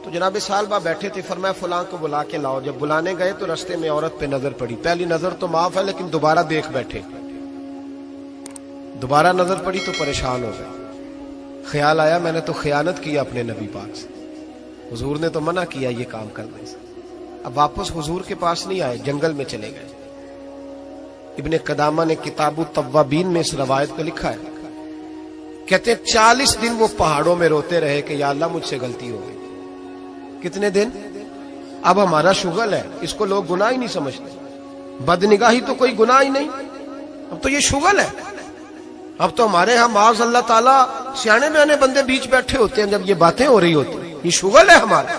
تو جناب سالبہ بیٹھے تھے، فرمایا فلاں کو بلا کے لاؤ۔ جب بلانے گئے تو رستے میں عورت پہ نظر پڑی، پہلی نظر تو معاف ہے لیکن دوبارہ دیکھ بیٹھے، دوبارہ نظر پڑی تو پریشان ہو گئے۔ خیال آیا میں نے تو خیانت کی اپنے نبی پاک سے، حضور نے تو منع کیا یہ کام کرنے سے۔ اب واپس حضور کے پاس نہیں آئے، جنگل میں چلے گئے۔ ابن قدامہ نے کتاب التوابین میں اس روایت کو لکھا ہے، کہتے ہیں 40 دن وہ پہاڑوں میں روتے رہے کہ یا اللہ مجھ سے غلطی ہو گئی۔ کتنے دن؟ اب ہمارا شغل ہے، اس کو لوگ گناہ ہی نہیں سمجھتے، بدنگاہی تو کوئی گناہ ہی نہیں، اب تو یہ شغل ہے۔ اب تو ہمارے ہاں معاذ اللہ تعالیٰ سیانے بیانے بندے بیچ بیٹھے ہوتے ہیں جب یہ باتیں ہو رہی ہوتی ہیں، یہ شغل ہے ہمارا۔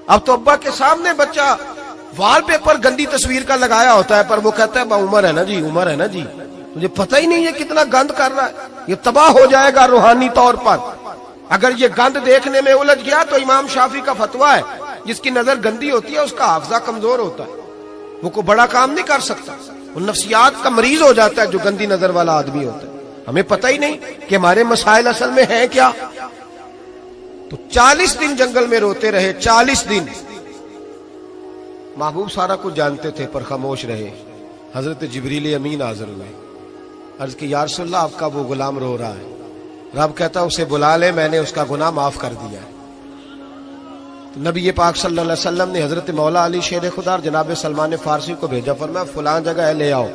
اب تو ابا کے سامنے بچہ وال پیپر گندی تصویر کا لگایا ہوتا ہے، پر وہ کہتا ہے با عمر ہے نا جی، عمر ہے نا جی، مجھے پتہ ہی نہیں یہ کتنا گند کر رہا ہے، یہ تباہ ہو جائے گا روحانی طور پر۔ اگر یہ گند دیکھنے میں الجھ گیا تو امام شافعی کا فتویٰ ہے جس کی نظر گندی ہوتی ہے اس کا حافظہ کمزور ہوتا ہے، وہ کوئی بڑا کام نہیں کر سکتا، وہ نفسیات کا مریض ہو جاتا ہے جو گندی نظر والا آدمی ہوتا ہے۔ ہمیں پتہ ہی نہیں کہ ہمارے مسائل اصل میں ہیں کیا۔ تو 40 دن جنگل میں روتے رہے، 40 دن۔ محبوب سارا کچھ جانتے تھے پر خاموش رہے۔ حضرت جبریل امین حاضر ہوئے، عرض کہ یا رسول اللہ آپ کا وہ غلام رو رہا ہے۔ رب کہتا اسے بلا لے، میں نے اس کا گناہ معاف کر دیا ہے۔ تو نبی پاک صلی اللہ علیہ وسلم نے حضرت مولا علی شیر خدا اور جناب سلمان فارسی کو بھیجا، فرمایا فلاں جگہ ہے لے آؤ۔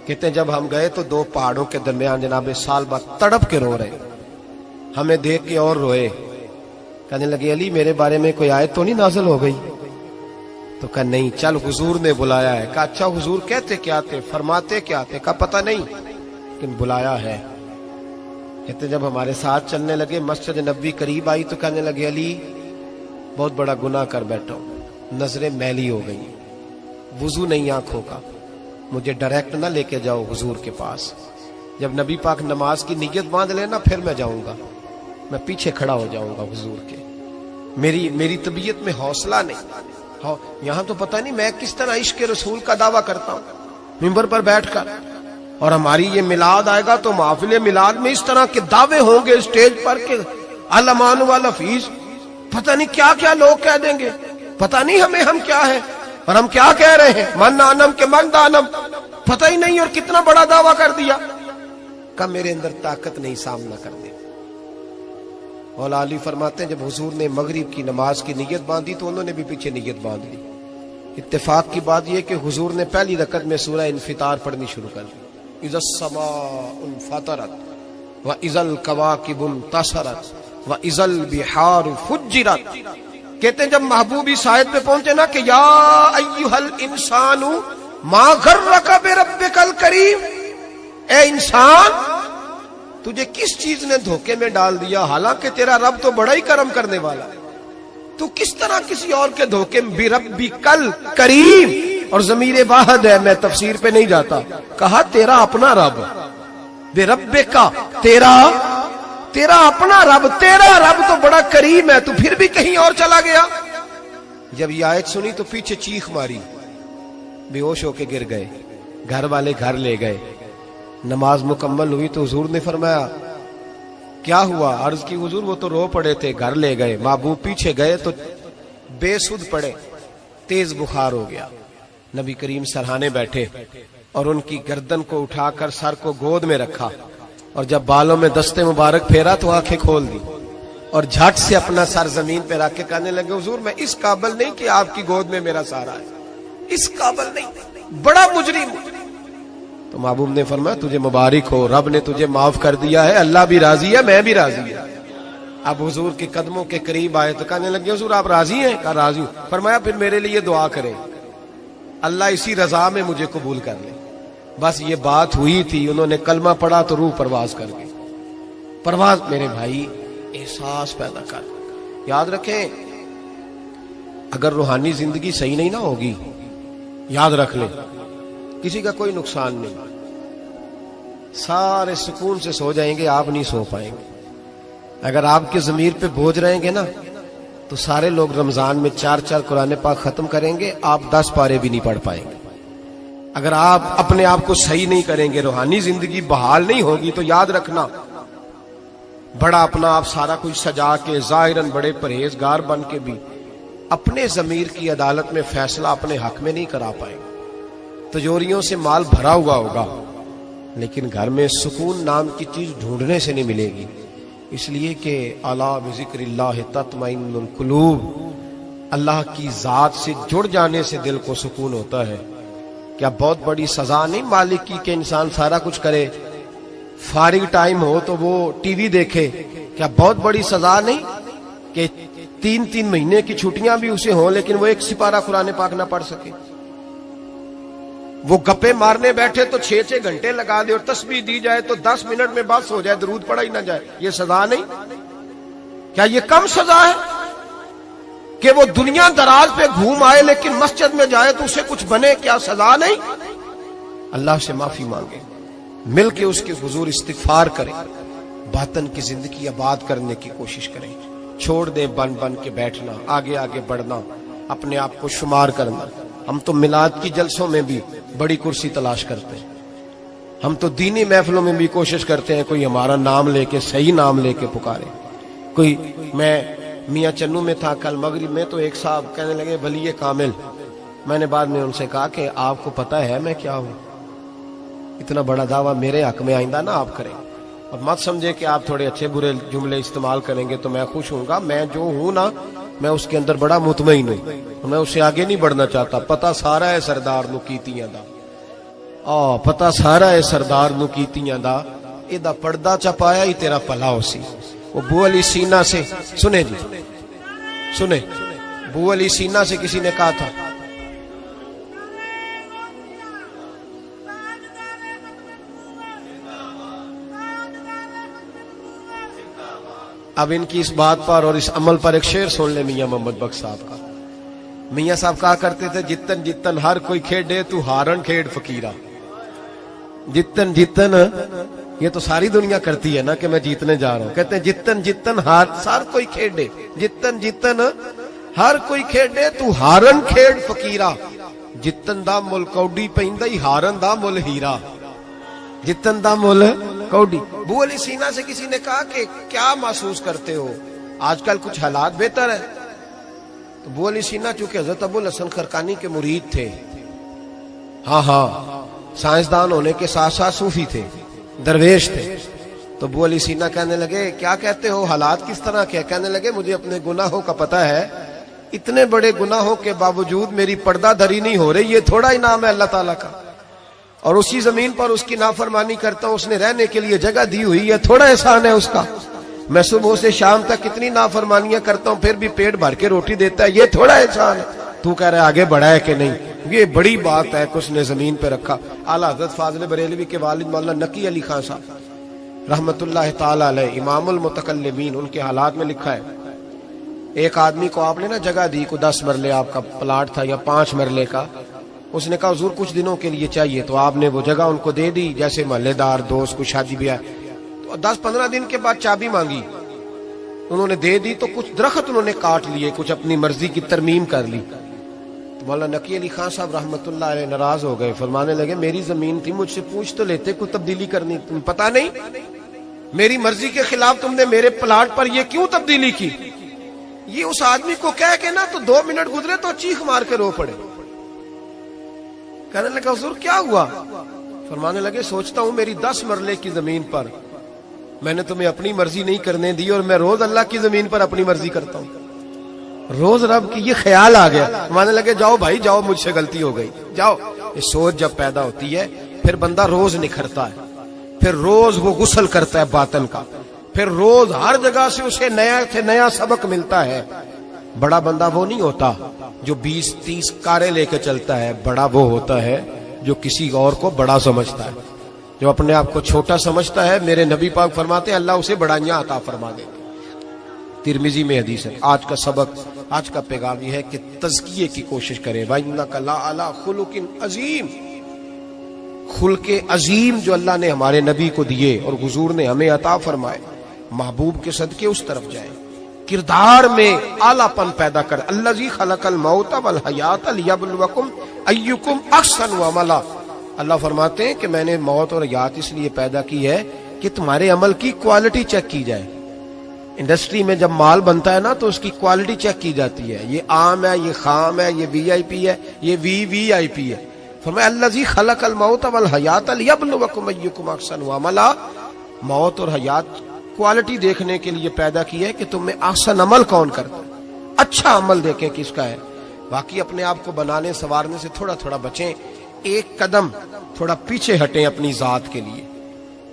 کہتے ہیں جب ہم گئے تو 2 پہاڑوں کے درمیان جناب سالبہ تڑپ کے رو رہے، ہمیں دیکھ کے اور روئے، کہنے لگے علی میرے بارے میں کوئی آیت تو نہیں نازل ہو گئی؟ تو کہا نہیں، چل حضور نے بلایا ہے۔ کہا اچھا حضور کہتے کیا تھے، فرماتے کیا تھے؟ کہا پتہ نہیں لیکن بلایا ہے۔ کہتے جب ہمارے ساتھ چلنے لگے، مسجد نبوی قریب آئی تو کہنے لگے علی بہت بڑا گناہ کر بیٹھا ہوں، نظریں میلی ہو گئی، وضو نہیں آنکھوں کا، مجھے ڈائریکٹ نہ لے کے جاؤ حضور کے پاس، جب نبی پاک نماز کی نیت باندھ لینا پھر میں جاؤں گا، میں پیچھے کھڑا ہو جاؤں گا حضور کے، میری طبیعت میں حوصلہ نہیں۔ یہاں تو پتہ نہیں میں کس طرح عشق رسول کا دعویٰ کرتا ہوں ممبر پر بیٹھ کر، اور ہماری یہ میلاد آئے گا تو محفل میلاد میں اس طرح کے دعوے ہوں گے اسٹیج پر کہ علمان والحفیظ، پتہ نہیں کیا کیا لوگ کہہ دیں گے، پتہ نہیں ہم کیا ہے اور ہم کیا کہہ رہے ہیں، من آنم کے من دانم، پتہ ہی نہیں، اور کتنا بڑا دعویٰ کر دیا۔ کہ میرے اندر طاقت نہیں سامنا کر دی۔ مولا علی فرماتے ہیں جب حضور نے مغرب کی نماز کی نیت باندھی تو انہوں نے بھی پیچھے نیت باندھ لی۔ اتفاق کی بات یہ کہ حضور نے پہلی رکعت میں سورہ انفطار پڑھنی شروع کر دی، اذا السماء انفطرت واذا الکواکب انتصرت واذا البحار فجرت۔ کہتے ہیں جب محبوب اس آیت پہ پہنچے نا کہ یا ایھا الانسان ما غرک بربک الکریم، اے انسان تجھے کس چیز نے دھوکے میں ڈال دیا، حالانکہ تیرا رب تو بڑا ہی کرم کرنے والا ہے، تو کس طرح کسی اور کے دھوکے میں، بربک الکریم، اور ضمیر واحد ہے، میں تفسیر پہ نہیں جاتا، کہا تیرا اپنا رب، بربک تیرا اپنا رب، تیرا رب تو بڑا کریم ہے، تو پھر بھی کہیں اور چلا گیا۔ جب یہ آیت سنی تو پیچھے چیخ ماری، بے ہوش ہو کے گر گئے، گھر والے گھر لے گئے، نماز مکمل ہوئی تو حضور نے فرمایا کیا ہوا؟ عرض کی حضور وہ تو رو پڑے تھے، گھر لے گئے، محبوب پیچھے گئے تو بے سدھ پڑے، تیز بخار ہو گیا، نبی کریم سرہانے بیٹھے اور ان کی گردن کو اٹھا کر سر کو گود میں رکھا، اور جب بالوں میں دستے مبارک پھیرا تو آنکھیں کھول دی اور جھٹ سے اپنا سر زمین پہ رکھ کے کہنے لگے حضور میں اس قابل نہیں کہ آپ کی گود میں میرا سارا ہے، اس قابل نہیں، بڑا مجرم۔ تو محبوب نے فرمایا تجھے مبارک ہو، رب نے تجھے معاف کر دیا ہے، اللہ بھی راضی ہے، میں بھی راضی ہے۔ اب حضور کے قدموں کے قریب آئے تو کہنے لگے حضور آپ راضی ہیں؟ کہا راضی ہوں۔ فرمایا پھر میرے لیے دعا کریں، اللہ اسی رضا میں مجھے قبول کر لے۔ بس یہ بات ہوئی تھی، انہوں نے کلمہ پڑھا تو روح پرواز کر گئی۔ پرواز میرے بھائی احساس پیدا کر، یاد رکھیں اگر روحانی زندگی صحیح نہیں نہ ہوگی، یاد رکھ لیں کسی کا کوئی نقصان نہیں، سارے سکون سے سو جائیں گے، آپ نہیں سو پائیں گے۔ اگر آپ کے ضمیر پہ بوجھ رہیں گے نا تو سارے لوگ رمضان میں 4 قرآن پاک ختم کریں گے، آپ 10 پارے بھی نہیں پڑھ پائیں گے۔ اگر آپ اپنے آپ کو صحیح نہیں کریں گے، روحانی زندگی بحال نہیں ہوگی، تو یاد رکھنا بڑا اپنا آپ سارا کچھ سجا کے ظاہراً بڑے پرہیزگار بن کے بھی اپنے ضمیر کی عدالت میں فیصلہ اپنے حق میں نہیں کرا پائے. تجوریوں سے مال بھرا ہوا ہوگا لیکن گھر میں سکون نام کی چیز ڈھونڈنے سے نہیں ملے گی. اس لیے کہ الا بذکر اللہ تطمئن القلوب، اللہ کی ذات سے جڑ جانے سے دل کو سکون ہوتا ہے. کیا بہت بڑی سزا نہیں مالک کی کہ انسان سارا کچھ کرے، فارغ ٹائم ہو تو وہ ٹی وی دیکھے؟ کیا بہت بڑی سزا نہیں کہ 3 مہینے کی چھٹیاں بھی اسے ہوں لیکن وہ ایک سپارہ قرآن پاک نہ پڑھ سکے؟ وہ گپے مارنے بیٹھے تو 6 گھنٹے لگا دے اور تسبیح دی جائے تو 10 منٹ میں بس ہو جائے، درود پڑھا ہی نہ جائے. یہ سزا نہیں؟ کیا یہ کم سزا ہے کہ وہ دنیا دراز پہ گھوم آئے لیکن مسجد میں جائے تو اسے کچھ بنے؟ کیا سزا نہیں؟ اللہ سے معافی مانگے، مل کے اس کے حضور استغفار کریں، باطن کی زندگی آباد کرنے کی کوشش کریں. چھوڑ دیں بن کے بیٹھنا، آگے آگے بڑھنا، اپنے آپ کو شمار کرنا. ہم تو میلاد کی جلسوں میں بھی بڑی کرسی تلاش کرتے ہیں، ہم تو دینی محفلوں میں بھی کوشش کرتے ہیں کوئی ہمارا نام لے کے، صحیح نام لے کے پکارے. کوئی، میں میاں چنو میں تھا کل مغرب میں، تو ایک صاحب کہنے لگے ولی کامل. میں نے بعد میں ان سے کہا کہ آپ کو پتہ ہے میں کیا ہوں؟ اتنا بڑا دعویٰ میرے حق میں آئندہ نہ آپ کریں، اور مت سمجھے کہ آپ تھوڑے اچھے برے جملے استعمال کریں گے تو میں خوش ہوں گا. میں جو ہوں نا، میں اس کے اندر بڑا مطمئن ہوں، میں اس سے آگے نہیں بڑھنا چاہتا. پتہ سارا ہے سردار نو کیتیاں دا، پتہ سارا ہے سردار نو کیتیاں دا، ایدہ پردہ چپایا ہی تیرا پلا ہو سی. وہ بو علی سینہ سے، سنیں جی سنیں، بو علی سینہ سے کسی نے کہا تھا اب ان کی اس بات پر اور اس عمل پر ایک شعر سن لے میاں محمد بخش صاحب کا. میاں صاحب کہا کرتے تھے جتن جتن ہر کوئی کھیڑے تو ہارن کھیڑ فقیرہ. جتن جتن، یہ تو ساری دنیا کرتی ہے نا کہ میں جیتنے جا رہا ہوں. کہتے ہیں جتن جتن ہر کوئی کھیڑے، جتن جتن ہر کوئی کھیڑے تو ہارن کھیڑ فقیرہ. جتن دا مل کوڈی پہندائی ہارن دا مل ہیرا. جتن دا مل کوڈی. بو علی سینہ سے کسی نے کہا کہ کیا محسوس کرتے ہو آج کل کچھ حالات بہتر ہے؟ تو بو علی سینہ چونکہ حضرت ابو الحسن خرقانی کے مرید تھے، ہاں سائنسدان ہونے کے ساتھ ساتھ صوفی تھے، درویش تھے. تو بو علی سینہ کہنے لگے کیا کہتے ہو، حالات کس طرح کے؟ کہنے لگے مجھے اپنے گناہوں کا پتہ ہے، اتنے بڑے گناہوں کے باوجود میری پردہ دھری نہیں ہو رہی، یہ تھوڑا ہی نام ہے اللہ تعالیٰ کا، اور اسی زمین پر اس کی نافرمانی کرتا ہوں، اس نے رہنے کے لیے جگہ دی ہوئی ہے، تھوڑا احسان ہے اس کا. میں صبح سے شام تک کتنی نافرمانیاں کرتا ہوں پھر بھی پیٹ بھر کے روٹی دیتا ہے، یہ تھوڑا احسان ہے. تو کہہ رہا ہے آگے بڑھا ہے کہ نہیں؟ یہ بڑی بات ہے کہ اس نے زمین پہ رکھا. اعلیٰ حضرت فاضل بریلوی کے والد مولانا نقی علی خان صاحب رحمت اللہ تعالی علیہ، امام المتکلمین، ان کے حالات میں لکھا ہے ایک آدمی کو آپ نے نا جگہ دی، کو 10 مرلے آپ کا پلاٹ تھا یا 5 مرلے کا. اس نے کہا حضور کچھ دنوں کے لیے چاہیے، تو آپ نے وہ جگہ ان کو دے دی، جیسے محلے دار دوست کو شادی بھی ہے. تو 10-15 دن کے بعد چابی مانگی، انہوں نے دے دی، تو کچھ درخت انہوں نے کاٹ لیے، کچھ اپنی مرضی کی ترمیم کر لی. تو مولانا نقی علی خان صاحب رحمت اللہ علیہ ناراض ہو گئے، فرمانے لگے میری زمین تھی، مجھ سے پوچھ تو لیتے کوئی تبدیلی کرنی، تم پتہ نہیں میری مرضی کے خلاف تم نے میرے پلاٹ پر یہ کیوں تبدیلی کی؟ یہ اس آدمی کو کہہ کے نا تو 2 منٹ گزرے تو چیخ مار کے رو پڑے. کہنے لگا حضور کیا ہوا؟ فرمانے لگے سوچتا ہوں میری 10 مرلے کی زمین پر میں نے تمہیں اپنی مرضی نہیں کرنے دی، اور میں روز اللہ کی زمین پر اپنی مرضی کرتا ہوں. روز رب کی یہ خیال آ گیا، فرمانے لگے جاؤ بھائی جاؤ، مجھ سے غلطی ہو گئی، جاؤ. یہ سوچ جب پیدا ہوتی ہے پھر بندہ روز نکھرتا ہے، پھر روز وہ غسل کرتا ہے باطن کا، پھر روز ہر جگہ سے اسے نیا سے نیا سبق ملتا ہے. بڑا بندہ وہ نہیں ہوتا جو 20-30 کاریں لے کے چلتا ہے، بڑا وہ ہوتا ہے جو کسی اور کو بڑا سمجھتا ہے. جو اپنے آپ کو چھوٹا سمجھتا ہے، میرے نبی پاک فرماتے ہیں اللہ اسے بڑائیاں عطا فرما دے. ترمذی میں حدیث ہے. آج کا سبق، آج کا پیغام یہ ہے کہ تزکیے کی کوشش کریں. وَإِنَّكَ لَعَلَىٰ خُلُقٍ عَظِيمٍ. خلق عظیم جو اللہ نے ہمارے نبی کو دیے اور حضور نے ہمیں عطا فرمائے، محبوب کے صدقے اس طرف جائیں. کردار میں اعلیٰ پن پیدا کر. الذی خلق الموت والحیات لیبلوکم ایکم احسن عملا. اللہ فرماتے ہیں کہ میں نے موت اور حیات اس لیے پیدا کی ہے کہ تمہارے عمل کی کوالٹی چیک کی جائے. انڈسٹری میں جب مال بنتا ہے نا تو اس کی کوالٹی چیک کی جاتی ہے، یہ عام ہے، یہ خام ہے، یہ وی آئی پی ہے، یہ وی آئی پی ہے۔ فرمایا الذی خلق الموت والحیات لیبلوکم ایکم احسن عملا، موت اور حیات کوالٹی دیکھنے کے لیے پیدا کی ہے کہ تم میں احسن عمل کون کرتا ہے، اچھا عمل دیکھیں کس کا ہے۔ باقی اپنے آپ کو بنانے سنوارنے سے تھوڑا تھوڑا بچیں، ایک قدم تھوڑا پیچھے ہٹیں اپنی ذات کے لیے،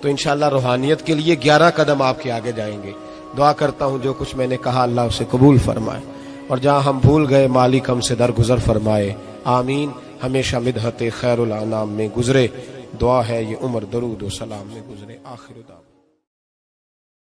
تو انشاءاللہ روحانیت کے لیے 11 قدم آپ کے آگے جائیں گے۔ دعا کرتا ہوں جو کچھ میں نے کہا اللہ اسے قبول فرمائے، اور جہاں ہم بھول گئے مالک ہم سے درگزر فرمائے، آمین۔ ہمیشہ مدحت خیر الانام میں گزرے، دعا ہے یہ عمر درود و سلام میں گزرے۔ آخر دعوا